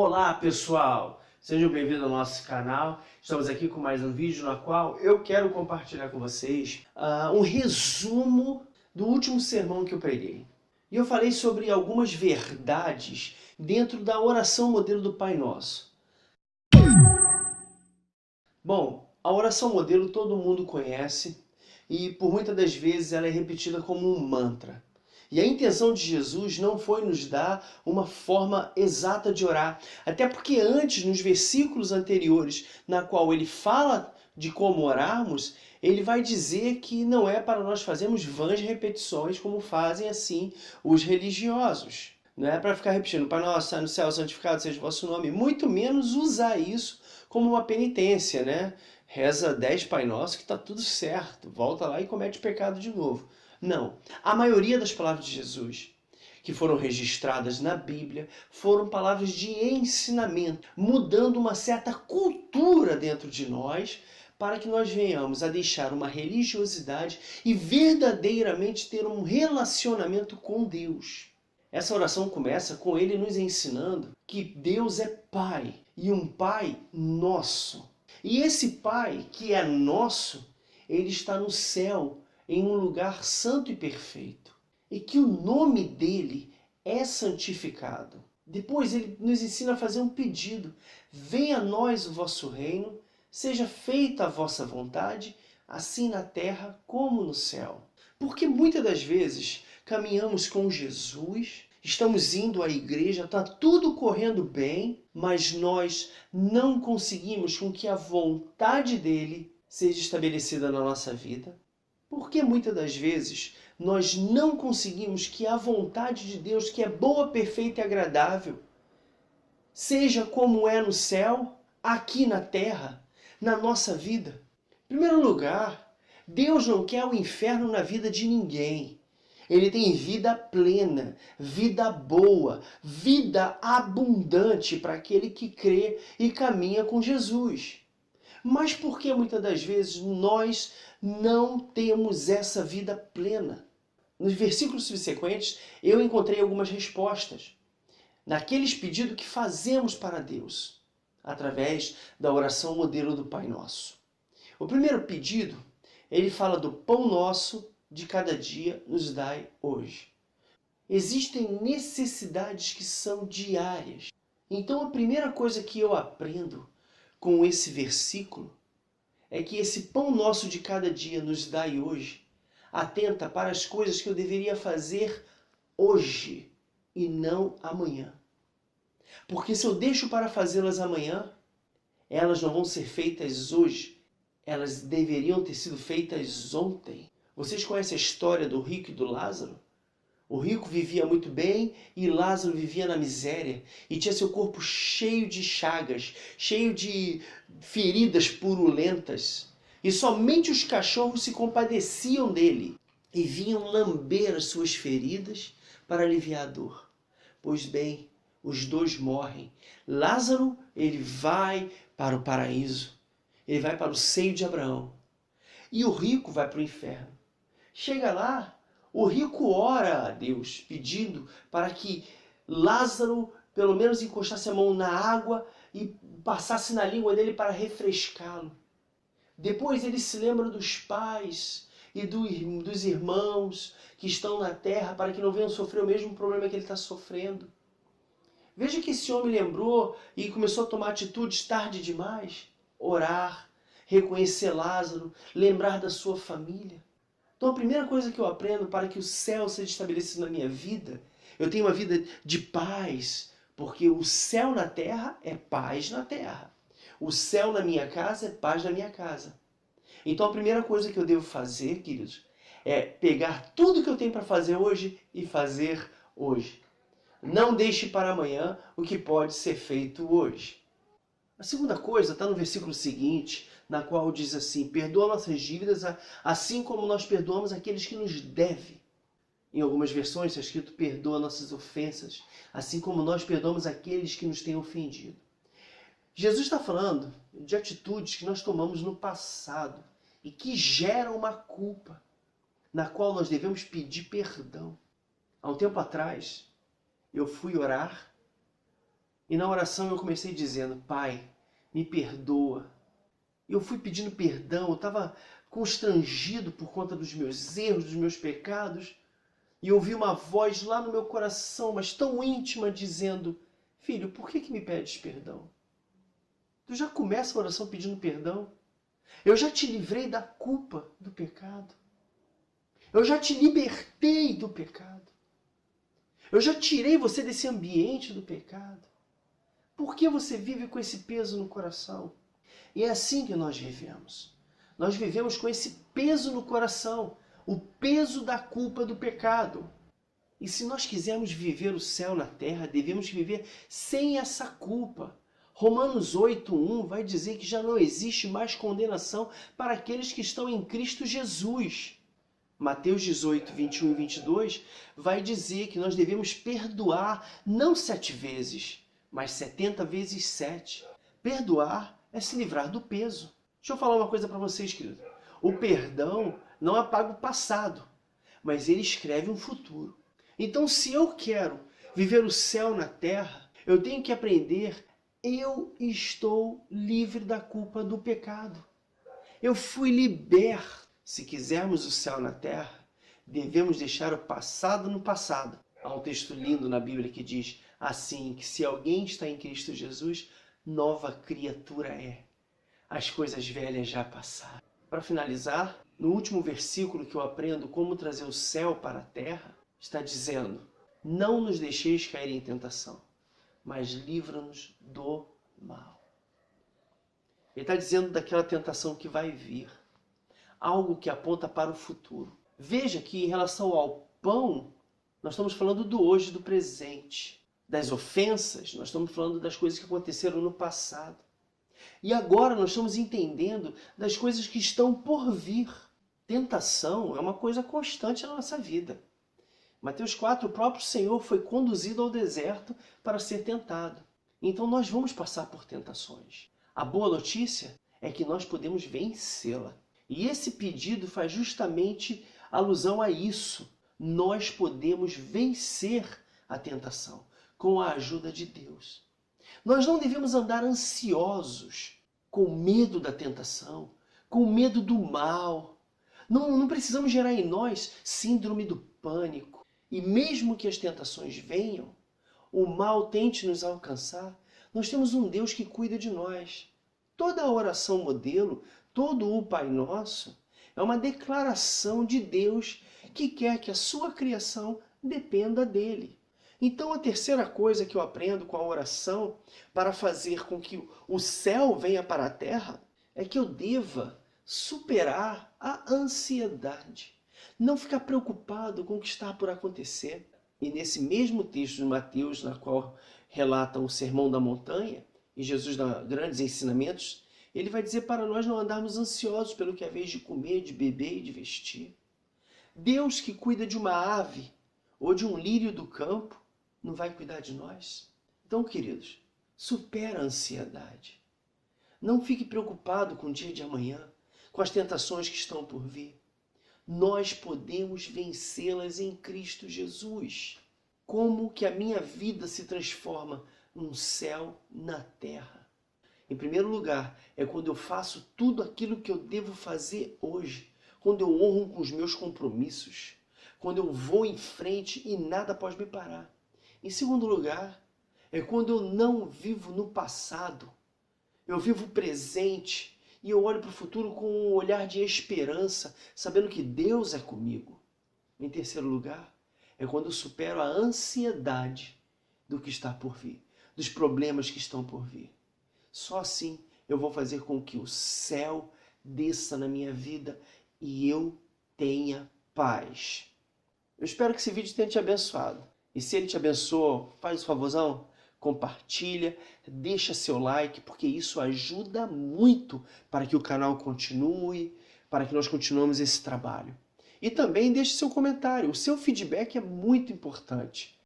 Olá pessoal, sejam bem-vindos ao nosso canal. Estamos aqui com mais um vídeo na qual eu quero compartilhar com vocês um resumo do último sermão que eu preguei. E eu falei sobre algumas verdades dentro da oração modelo do Pai Nosso. Bom, a oração modelo todo mundo conhece e por muitas das vezes ela é repetida como um mantra. E a intenção de Jesus não foi nos dar uma forma exata de orar. Até porque antes, nos versículos anteriores, na qual ele fala de como orarmos, ele vai dizer que não é para nós fazermos vãs repetições como fazem assim os religiosos. Não é para ficar repetindo, Pai Nosso, sai no céu, santificado seja o vosso nome. Muito menos usar isso como uma penitência, né? Reza 10 Pai Nosso que está tudo certo. Volta lá e comete pecado de novo. Não. A maioria das palavras de Jesus que foram registradas na Bíblia foram palavras de ensinamento, mudando uma certa cultura dentro de nós para que nós venhamos a deixar uma religiosidade e verdadeiramente ter um relacionamento com Deus. Essa oração começa com ele nos ensinando que Deus é Pai e um Pai nosso. E esse Pai que é nosso, ele está no céu, em um lugar santo e perfeito, e que o nome dele é santificado. Depois ele nos ensina a fazer um pedido. Venha a nós o vosso reino, seja feita a vossa vontade, assim na terra como no céu. Porque muitas das vezes caminhamos com Jesus, estamos indo à igreja, está tudo correndo bem, mas nós não conseguimos com que a vontade dele seja estabelecida na nossa vida. Porque muitas das vezes nós não conseguimos que a vontade de Deus, que é boa, perfeita e agradável, seja como é no céu, aqui na terra, na nossa vida. Em primeiro lugar, Deus não quer o inferno na vida de ninguém. Ele tem vida plena, vida boa, vida abundante para aquele que crê e caminha com Jesus. Mas por que muitas das vezes nós não temos essa vida plena? Nos versículos subsequentes, eu encontrei algumas respostas naqueles pedidos que fazemos para Deus, através da oração modelo do Pai Nosso. O primeiro pedido, ele fala do pão nosso de cada dia nos dai hoje. Existem necessidades que são diárias. Então a primeira coisa que eu aprendo com esse versículo é que esse pão nosso de cada dia nos dai hoje atenta para as coisas que eu deveria fazer hoje e não amanhã. Porque se eu deixo para fazê-las amanhã, elas não vão ser feitas hoje, elas deveriam ter sido feitas ontem. Vocês conhecem a história do rico e do Lázaro? O rico vivia muito bem e Lázaro vivia na miséria e tinha seu corpo cheio de chagas, cheio de feridas purulentas. E somente os cachorros se compadeciam dele e vinham lamber as suas feridas para aliviar a dor. Pois bem, os dois morrem. Lázaro, ele vai para o paraíso, ele vai para o seio de Abraão. E o rico vai para o inferno. Chega lá, o rico ora a Deus, pedindo para que Lázaro pelo menos encostasse a mão na água e passasse na língua dele para refrescá-lo. Depois ele se lembra dos pais e dos irmãos que estão na terra para que não venham sofrer o mesmo problema que ele está sofrendo. Veja que esse homem lembrou e começou a tomar atitudes tarde demais. Orar, reconhecer Lázaro, lembrar da sua família. Então a primeira coisa que eu aprendo para que o céu seja estabelecido na minha vida, eu tenho uma vida de paz, porque o céu na terra é paz na terra. O céu na minha casa é paz na minha casa. Então a primeira coisa que eu devo fazer, queridos, é pegar tudo que eu tenho para fazer hoje e fazer hoje. Não deixe para amanhã o que pode ser feito hoje. A segunda coisa está no versículo seguinte, na qual diz assim: perdoa nossas dívidas assim como nós perdoamos aqueles que nos devem. Em algumas versões está escrito: perdoa nossas ofensas, assim como nós perdoamos aqueles que nos têm ofendido. Jesus está falando de atitudes que nós tomamos no passado e que geram uma culpa, na qual nós devemos pedir perdão. Há um tempo atrás, eu fui orar E na oração eu comecei dizendo: Pai, me perdoa. Eu fui pedindo perdão, eu estava constrangido por conta dos meus erros, dos meus pecados. E ouvi uma voz lá no meu coração, mas tão íntima, dizendo: Filho, por que me pedes perdão? Tu já começa a oração pedindo perdão? Eu já te livrei da culpa do pecado. Eu já te libertei do pecado. Eu já tirei você desse ambiente do pecado. Por que você vive com esse peso no coração? E é assim que nós vivemos. Nós vivemos com esse peso no coração, o peso da culpa do pecado. E se nós quisermos viver o céu na terra, devemos viver sem essa culpa. Romanos 8:1 vai dizer que já não existe mais condenação para aqueles que estão em Cristo Jesus. Mateus 18, 21 e 22 vai dizer que nós devemos perdoar não 7 vezes, mas 70 vezes 7. Perdoar é se livrar do peso. Deixa eu falar uma coisa para vocês, querido. O perdão não apaga o passado, mas ele escreve um futuro. Então, se eu quero viver o céu na terra, eu tenho que aprender: eu estou livre da culpa do pecado. Eu fui liberto. Se quisermos o céu na terra, devemos deixar o passado no passado. Há um texto lindo na Bíblia que diz assim, que se alguém está em Cristo Jesus, nova criatura é. As coisas velhas já passaram. Para finalizar, no último versículo que eu aprendo como trazer o céu para a terra, está dizendo: não nos deixeis cair em tentação, mas livra-nos do mal. Ele está dizendo daquela tentação que vai vir, algo que aponta para o futuro. Veja que em relação ao pão, nós estamos falando do hoje, do presente. Das ofensas, nós estamos falando das coisas que aconteceram no passado. E agora nós estamos entendendo das coisas que estão por vir. Tentação é uma coisa constante na nossa vida. Mateus 4, o próprio Senhor foi conduzido ao deserto para ser tentado. Então nós vamos passar por tentações. A boa notícia é que nós podemos vencê-la. E esse pedido faz justamente alusão a isso. Nós podemos vencer a tentação com a ajuda de Deus. Nós não devemos andar ansiosos, com medo da tentação, com medo do mal. Não precisamos gerar em nós síndrome do pânico. E mesmo que as tentações venham, o mal tente nos alcançar, nós temos um Deus que cuida de nós. Toda a oração modelo, todo o Pai Nosso, é uma declaração de Deus que quer que a sua criação dependa dele. Então a terceira coisa que eu aprendo com a oração para fazer com que o céu venha para a terra é que eu deva superar a ansiedade. Não ficar preocupado com o que está por acontecer. E nesse mesmo texto de Mateus, na qual relata o Sermão da Montanha, e Jesus dá grandes ensinamentos, ele vai dizer para nós não andarmos ansiosos pelo que é vez de comer, de beber e de vestir. Deus que cuida de uma ave ou de um lírio do campo, não vai cuidar de nós? Então, queridos, supera a ansiedade. Não fique preocupado com o dia de amanhã, com as tentações que estão por vir. Nós podemos vencê-las em Cristo Jesus. Como que a minha vida se transforma num céu na terra? Em primeiro lugar, é quando eu faço tudo aquilo que eu devo fazer hoje, quando eu honro com os meus compromissos, quando eu vou em frente e nada pode me parar. Em segundo lugar, é quando eu não vivo no passado, eu vivo o presente e eu olho para o futuro com um olhar de esperança, sabendo que Deus é comigo. Em terceiro lugar, é quando eu supero a ansiedade do que está por vir, dos problemas que estão por vir. Só assim eu vou fazer com que o céu desça na minha vida e eu tenha paz. Eu espero que esse vídeo tenha te abençoado. E se ele te abençoou, faz o favorzão, compartilha, deixa seu like, porque isso ajuda muito para que o canal continue, para que nós continuemos esse trabalho. E também deixe seu comentário, o seu feedback é muito importante.